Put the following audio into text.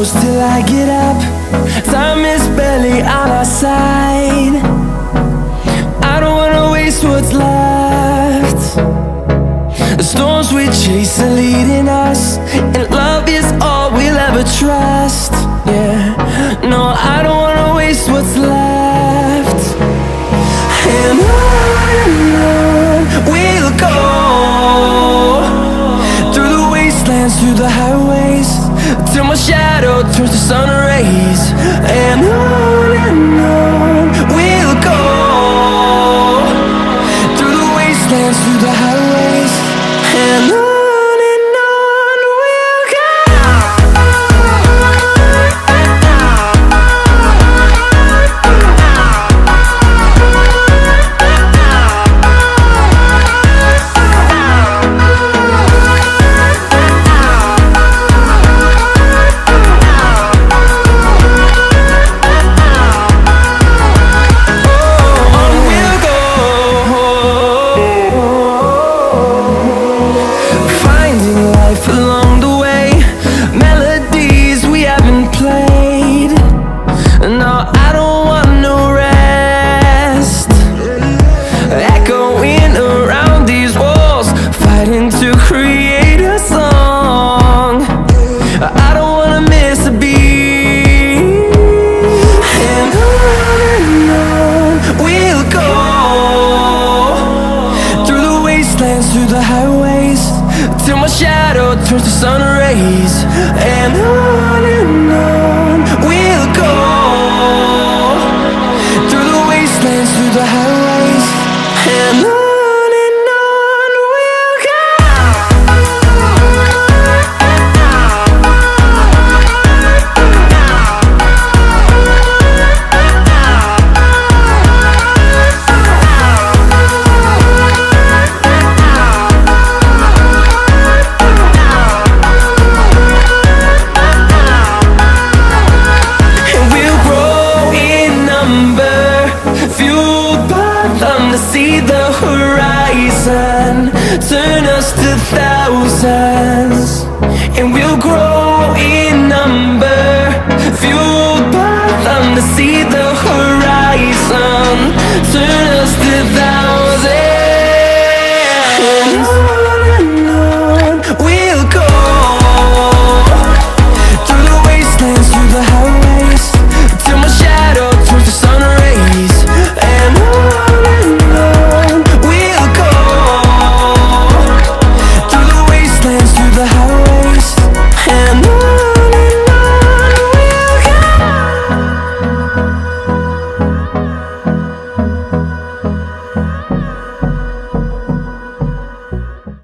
close till I get up. Time is barely on our side. I don't wanna waste what's left. The storms we chase are leading us, and love is all we'll ever trust. Yeah, no, I don't wanna waste what's left. And on we'll go, through the wastelands, through the highways, till my shadow turns to sun rays. And on we'll go, through the wastelands, through the highways, and on we'll go. Along the way, melodies we haven't played. No, I don't want no rest. Echoing around these walls, fighting to create a song. I don't wanna miss a beat. And on we'll go, through the wastelands, through the highways, till my shadow turns to sun rays. And on we'll go, through the wastelands, through the highways, and on we'll go. See the horizon.